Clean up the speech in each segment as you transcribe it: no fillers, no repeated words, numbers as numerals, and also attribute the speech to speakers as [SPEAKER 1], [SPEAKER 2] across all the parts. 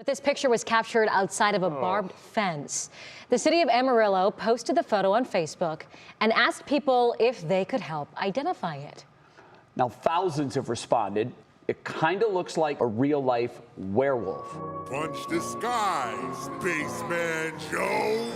[SPEAKER 1] But this picture was captured outside of a barbed fence. The city of Amarillo posted the photo on Facebook and asked people if they could help identify it.
[SPEAKER 2] Now, thousands have responded. It kind of looks like a real-life werewolf.
[SPEAKER 3] Punch the sky, Spaceman Joe.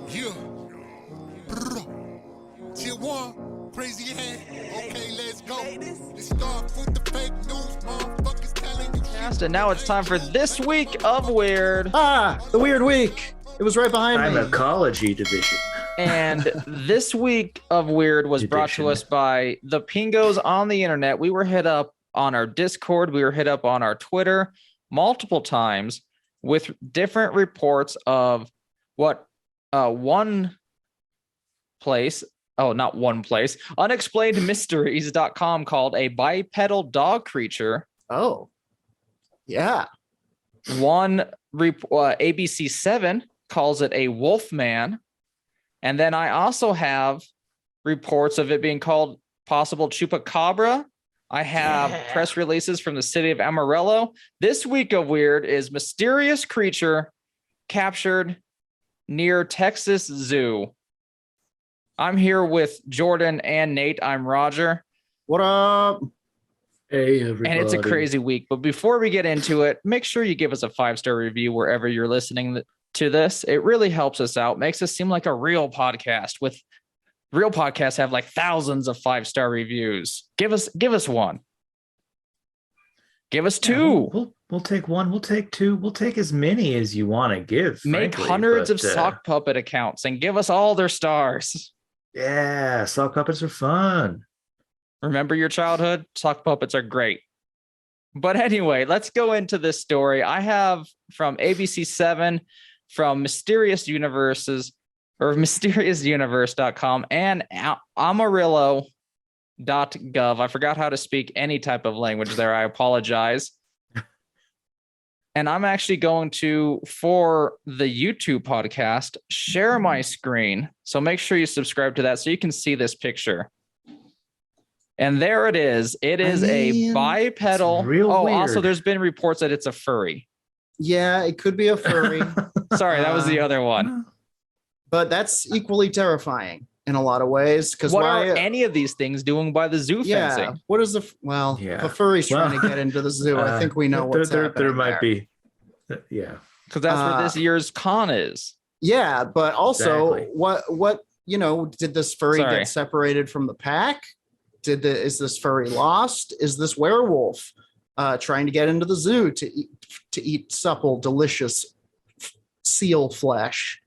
[SPEAKER 3] Yeah. Tier 1, crazy head. Okay, let's go. Let's start with the fake news, motherfuckers telling you shit.
[SPEAKER 4] And now it's time for this week of Weird.
[SPEAKER 5] The Weird Week. It was right behind me.
[SPEAKER 6] Ecology division.
[SPEAKER 4] And this week of Weird was brought to us by the Pingos on the internet. We were hit up on our Discord. We were hit up on our Twitter multiple times with different reports of what one place, not one place, unexplainedmysteries.com called a bipedal dog creature.
[SPEAKER 5] Oh, yeah.
[SPEAKER 4] One ABC7 calls it a wolf man. And then I also have reports of it being called possible chupacabra. I have press releases from the city of Amarillo. This week of Weird is mysterious creature captured near Texas Zoo. I'm here with Jordan and Nate. I'm Roger.
[SPEAKER 5] What up?
[SPEAKER 6] Hey, everybody.
[SPEAKER 4] And it's a crazy week. But before we get into it, make sure you give us a 5-star review wherever you're listening to this. It really helps us out, makes us seem like a real podcast. With real podcasts have like thousands of 5-star reviews. Give us one. Give us two.
[SPEAKER 6] We'll take one. We'll take two. We'll take as many as you want to give.
[SPEAKER 4] Make
[SPEAKER 6] frankly,
[SPEAKER 4] hundreds of sock puppet accounts and give us all their stars.
[SPEAKER 6] Yeah, sock puppets are fun.
[SPEAKER 4] Remember your childhood? Sock puppets are great. But anyway, let's go into this story. I have from ABC7, from mysteriousuniverse.com and Amarillo.gov. I forgot how to speak any type of language there. I apologize. And I'm actually going to, for the YouTube podcast, share my screen. So make sure you subscribe to that so you can see this picture. And there it is. It is a bipedal.
[SPEAKER 6] Real weird.
[SPEAKER 4] Also, there's been reports that it's a furry.
[SPEAKER 5] Yeah, it could be a furry.
[SPEAKER 4] Sorry, that was the other one.
[SPEAKER 5] But that's equally terrifying in a lot of ways. Because
[SPEAKER 4] what are any of these things doing by the zoo fencing?
[SPEAKER 5] What is the if a furry's trying to get into the zoo, I think we know what's happening.
[SPEAKER 6] There might be, yeah.
[SPEAKER 4] Because that's what this year's con is.
[SPEAKER 5] Yeah, but also,
[SPEAKER 6] Exactly.
[SPEAKER 5] what did this furry get separated from the pack? Is this furry lost? Is this werewolf trying to get into the zoo to eat supple, delicious seal flesh?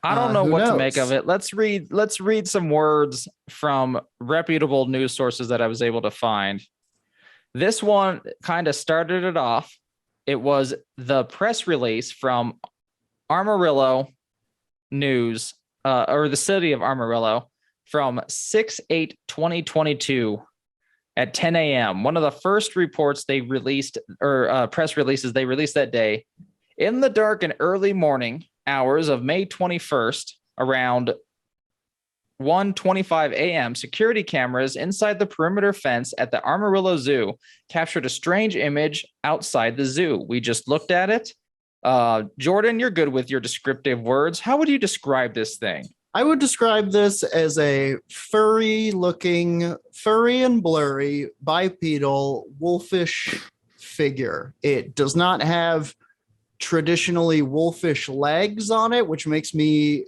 [SPEAKER 4] I don't know what to make of it. Let's read some words from reputable news sources that I was able to find. This one kind of started it off. It was the press release from Amarillo News, or the city of Amarillo, from 6/8/2022 at 10 a.m. One of the first reports they released, or press releases they released that day. In the dark and early morning hours of May 21st, around 1:25 a.m., security cameras inside the perimeter fence at the Amarillo Zoo captured a strange image outside the zoo. We just looked at it. Jordan, you're good with your descriptive words. How would you describe this thing?
[SPEAKER 5] I would describe this as a furry and blurry, bipedal, wolfish figure. It does not have traditionally wolfish legs on it, which makes me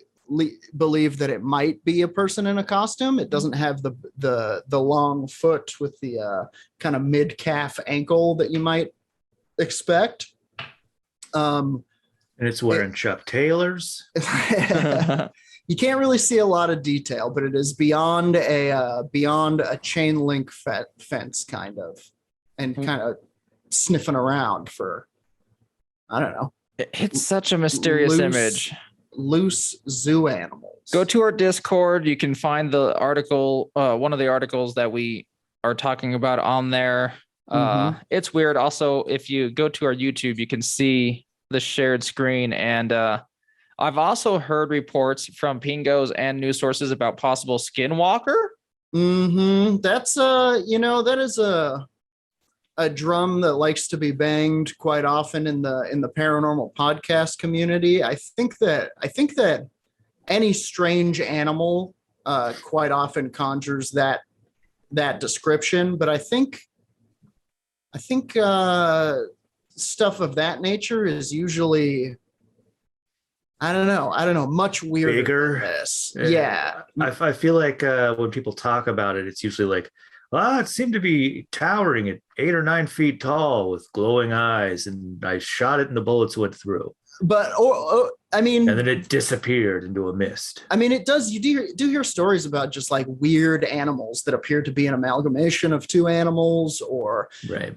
[SPEAKER 5] believe that it might be a person in a costume. It doesn't have the long foot with the kind of mid-calf ankle that you might expect.
[SPEAKER 6] And it's wearing Chuck Taylors.
[SPEAKER 5] You can't really see a lot of detail, but it is beyond a chain link fence kind of sniffing around for, I don't know.
[SPEAKER 4] It's such a mysterious image.
[SPEAKER 5] Loose zoo animals.
[SPEAKER 4] Go to our Discord. You can find the article, one of the articles that we are talking about on there. It's weird. Also, if you go to our YouTube, you can see the shared screen. And I've also heard reports from Pingos and news sources about possible skinwalker.
[SPEAKER 5] That's that is a a drum that likes to be banged quite often in the paranormal podcast community. I think that any strange animal quite often conjures that description, but I think stuff of that nature is usually, I don't know, much weirder
[SPEAKER 6] Bigger.
[SPEAKER 5] than this. Yeah.
[SPEAKER 6] I feel like when people talk about it, it's usually like, well, it seemed to be towering at 8 or 9 feet tall with glowing eyes, and I shot it and the bullets went through.
[SPEAKER 5] But I mean,
[SPEAKER 6] And then it disappeared into a mist.
[SPEAKER 5] I mean, it does. You do hear stories about just like weird animals that appear to be an amalgamation of two animals, or
[SPEAKER 6] Right.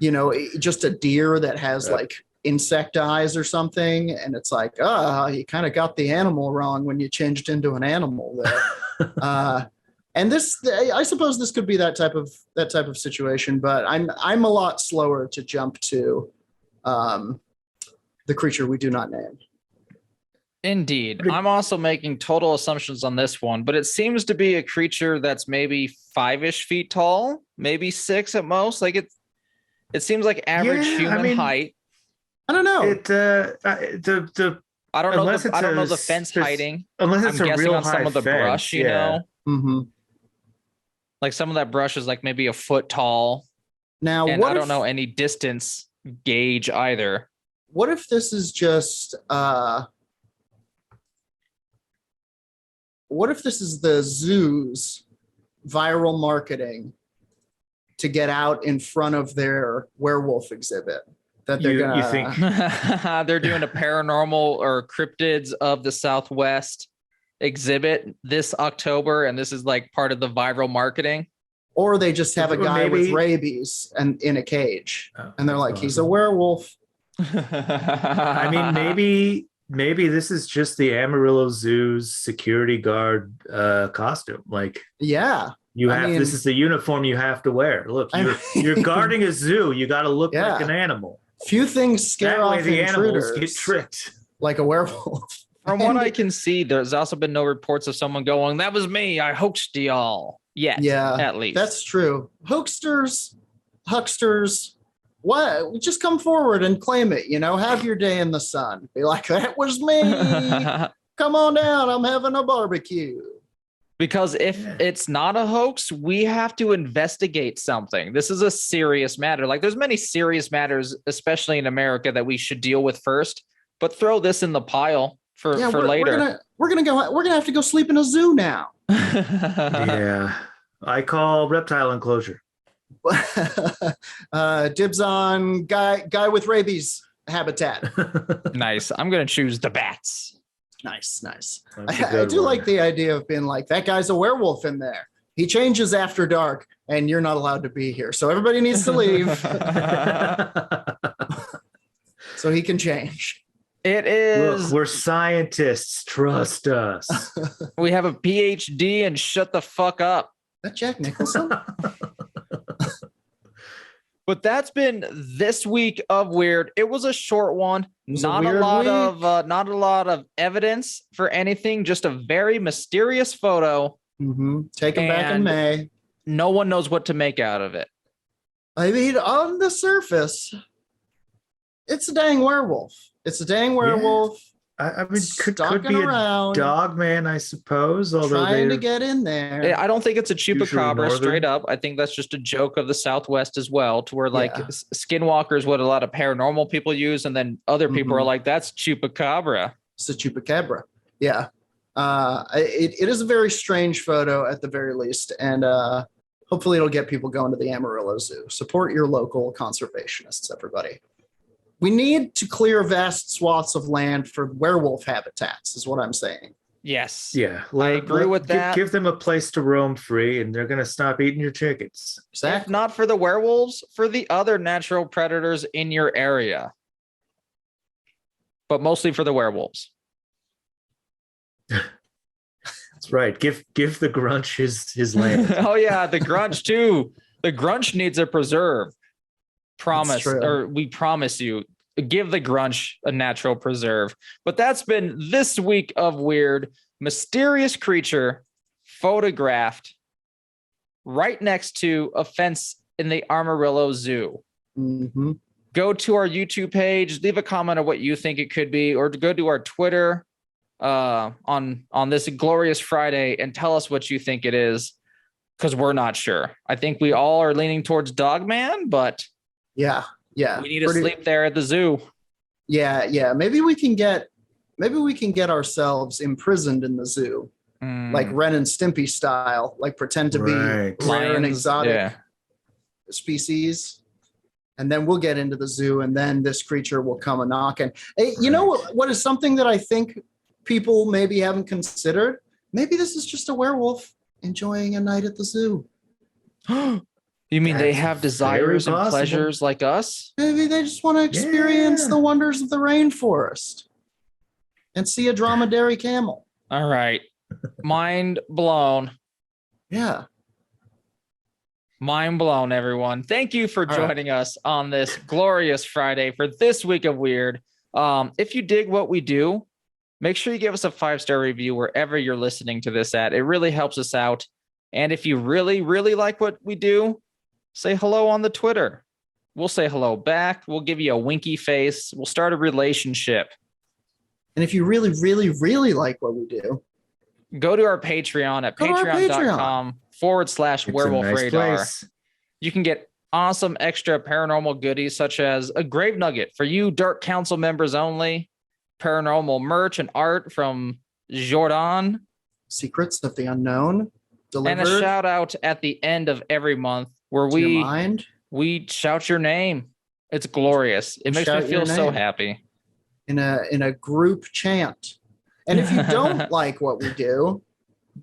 [SPEAKER 5] just a deer that has like insect eyes or something, and it's like, you kind of got the animal wrong when you changed into an animal there. And this, I suppose, this could be that type of situation, but I'm a lot slower to jump to the creature we do not name.
[SPEAKER 4] Indeed. I'm also making total assumptions on this one, but it seems to be a creature that's maybe 5-ish feet tall, maybe 6 at most. Like it seems like average human height.
[SPEAKER 5] I don't know.
[SPEAKER 4] I don't know the fence hiding.
[SPEAKER 6] Unless it's
[SPEAKER 4] I'm
[SPEAKER 6] a
[SPEAKER 4] guessing
[SPEAKER 6] real
[SPEAKER 4] on some
[SPEAKER 6] high
[SPEAKER 4] of the
[SPEAKER 6] fence,
[SPEAKER 4] brush, you
[SPEAKER 6] yeah.
[SPEAKER 4] know.
[SPEAKER 5] Mm-hmm.
[SPEAKER 4] Like some of that brush is like maybe a foot tall.
[SPEAKER 5] Now,
[SPEAKER 4] And I don't know any distance gauge either.
[SPEAKER 5] What if this is just what if this is the zoo's viral marketing to get out in front of their werewolf exhibit? That they're
[SPEAKER 6] You think
[SPEAKER 4] They're doing a paranormal or cryptids of the Southwest exhibit this October, and this is like part of the viral marketing.
[SPEAKER 5] or they just have a guy with
[SPEAKER 6] Maybe-
[SPEAKER 5] rabies and in a cage,
[SPEAKER 6] Oh,
[SPEAKER 5] and they're
[SPEAKER 6] that's
[SPEAKER 5] like, he's a
[SPEAKER 6] possible.
[SPEAKER 5] werewolf.
[SPEAKER 6] I mean, maybe this is just the Amarillo Zoo's security guard costume. Like
[SPEAKER 5] Yeah.
[SPEAKER 6] this is the uniform you have to wear. Look, you're guarding a zoo. You got to look
[SPEAKER 5] Yeah.
[SPEAKER 6] like an animal.
[SPEAKER 5] Few things scare
[SPEAKER 6] That way
[SPEAKER 5] off
[SPEAKER 6] the
[SPEAKER 5] intruders
[SPEAKER 6] animals get tricked.
[SPEAKER 5] like a werewolf.
[SPEAKER 4] From what I can see, there's also been no reports of someone going, "That was me. I hoaxed y'all." Yet,
[SPEAKER 5] Yeah,
[SPEAKER 4] at least
[SPEAKER 5] that's true. Hoaxsters, hucksters, what? Just come forward and claim it. Have your day in the sun. Be like, that was me. Come on down. I'm having a barbecue.
[SPEAKER 4] Because if it's not a hoax, we have to investigate something. This is a serious matter. Like there's many serious matters, especially in America, that we should deal with first. But throw this in the pile for later.
[SPEAKER 5] We're gonna have to go sleep in a zoo now.
[SPEAKER 6] Yeah. I call reptile enclosure.
[SPEAKER 5] Dibs on guy with rabies habitat.
[SPEAKER 4] Nice. I'm gonna choose the bats.
[SPEAKER 5] Nice.
[SPEAKER 6] That's a
[SPEAKER 5] I
[SPEAKER 6] good
[SPEAKER 5] do
[SPEAKER 6] one.
[SPEAKER 5] like the idea of being like, that guy's a werewolf in there. He changes after dark, and you're not allowed to be here. So everybody needs to leave so he can change.
[SPEAKER 4] It is.
[SPEAKER 6] Look, we're scientists. Trust us.
[SPEAKER 4] We have a PhD and shut the fuck up.
[SPEAKER 5] That Jack Nicholson?
[SPEAKER 4] But that's been this week of weird. It was a short one.
[SPEAKER 5] was a
[SPEAKER 4] Not a
[SPEAKER 5] weird
[SPEAKER 4] lot
[SPEAKER 5] week.
[SPEAKER 4] of not a lot of evidence for anything. Just a very mysterious photo.
[SPEAKER 5] Taken back in
[SPEAKER 4] And-
[SPEAKER 5] May.
[SPEAKER 4] No one knows what to make out of it.
[SPEAKER 5] I mean, on the surface, it's a dang werewolf. It's a dang werewolf
[SPEAKER 6] I mean, could
[SPEAKER 5] stalking
[SPEAKER 6] be
[SPEAKER 5] around,
[SPEAKER 6] a dog man, I suppose. Although
[SPEAKER 5] trying to
[SPEAKER 6] they
[SPEAKER 5] get in there.
[SPEAKER 4] I don't think it's a
[SPEAKER 6] Usually
[SPEAKER 4] chupacabra
[SPEAKER 6] northern.
[SPEAKER 4] straight up. I think that's just a joke of the Southwest as well, to where like
[SPEAKER 5] Yeah.
[SPEAKER 4] skinwalker is what a lot of paranormal people use, and then other people are
[SPEAKER 5] Mhm.
[SPEAKER 4] like, "That's chupacabra."
[SPEAKER 5] It's a chupacabra. Yeah. It is a very strange photo at the very least. And hopefully it'll get people going to the Amarillo Zoo. Support your local conservationists, everybody. We need to clear vast swaths of land for werewolf habitats, is what I'm saying.
[SPEAKER 4] Yes.
[SPEAKER 6] Yeah,
[SPEAKER 4] I agree with that.
[SPEAKER 6] Give them a place to roam free, and they're going to stop eating your chickens.
[SPEAKER 4] If
[SPEAKER 5] Exactly.
[SPEAKER 4] not for the werewolves, for the other natural predators in your area. But mostly for the werewolves.
[SPEAKER 6] That's right. Give the grunch his land.
[SPEAKER 4] Oh yeah, the grunch too. The grunch needs a preserve. Promise,
[SPEAKER 5] true.
[SPEAKER 4] or we promise you, give the grunch a natural preserve. But that's been this week of weird. Mysterious creature photographed right next to a fence in the Amarillo Zoo.
[SPEAKER 5] Mm-hmm.
[SPEAKER 4] Go to our YouTube page, leave a comment on what you think it could be, or go to our Twitter on this glorious Friday and tell us what you think it is, because we're not sure. I think we all are leaning towards Dogman, but
[SPEAKER 5] Yeah.
[SPEAKER 4] we need to sleep there at the zoo.
[SPEAKER 5] Yeah. Maybe we can get ourselves imprisoned in the zoo, like Ren and Stimpy style, like pretend to be rare and exotic species. And then we'll get into the zoo, and then this creature will come a knocking. Hey, you know what is something that I think people maybe haven't considered? Maybe this is just a werewolf enjoying a night at the zoo.
[SPEAKER 4] You mean they have desires and pleasures like us?
[SPEAKER 5] Maybe they just want to experience the wonders of the rainforest and see a dromedary camel.
[SPEAKER 4] All right. Mind blown.
[SPEAKER 5] Yeah.
[SPEAKER 4] Mind blown, everyone. Thank you for joining us on this glorious Friday for this week of Weird. If you dig what we do, make sure you give us a 5-star review wherever you're listening to this at. It really helps us out. And if you really, really like what we do, say hello on the Twitter. We'll say hello back. We'll give you a winky face. We'll start a relationship.
[SPEAKER 5] And if you really, really, really like what we do,
[SPEAKER 4] go to our Patreon at patreon.com/werewolf radar. You can get awesome extra paranormal goodies such as a grave nugget for you Dark Council members only, paranormal merch and art from Jordan,
[SPEAKER 5] Secrets of the Unknown delivered,
[SPEAKER 4] and a shout out at the end of every month where we shout your name. It's glorious. It makes me feel so happy.
[SPEAKER 5] In a group chant. And if you don't like what we do,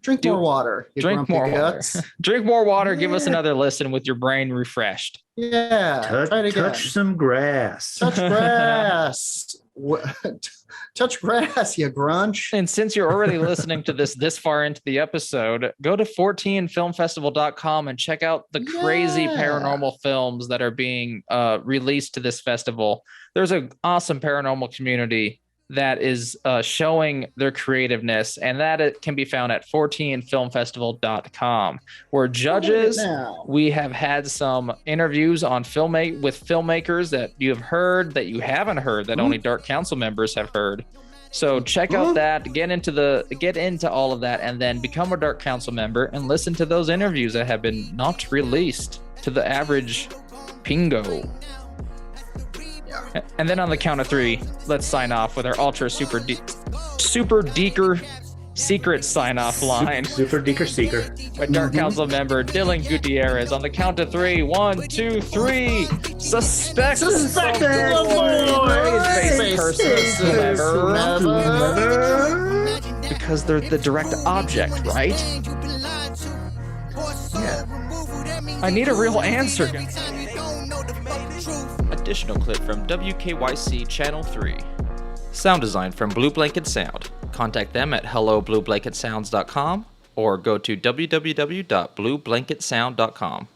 [SPEAKER 5] drink more water.
[SPEAKER 4] Drink more water. Drink more water. Give us another listen with your brain refreshed.
[SPEAKER 5] Yeah.
[SPEAKER 6] Touch some grass.
[SPEAKER 5] Touch grass. Touch grass, you grunch.
[SPEAKER 4] And since you're already listening to this far into the episode, go to 14filmfestival.com and check out the crazy paranormal films that are being released to this festival. There's an awesome paranormal community that is showing their creativeness, and that it can be found at 14filmfestival.com. We're judges. We have had some interviews on with filmmakers that you have heard, that you haven't heard, that only Dark Council members have heard. So check out that, get into all of that, and then become a Dark Council member and listen to those interviews that have been not released to the average pingo. And then on the count of 3, let's sign off with our ultra super deeker secret sign off line.
[SPEAKER 6] Super deeker seeker.
[SPEAKER 4] By Dark Council member Dylan Gutierrez. On the count of 3, 1, 2, 3. Suspect because they're the direct object, right? Yeah. I need a real answer, guys. Additional clip from WKYC Channel 3. Sound design from Blue Blanket Sound. Contact them at helloblueblanketsounds.com or go to www.blueblanketsound.com.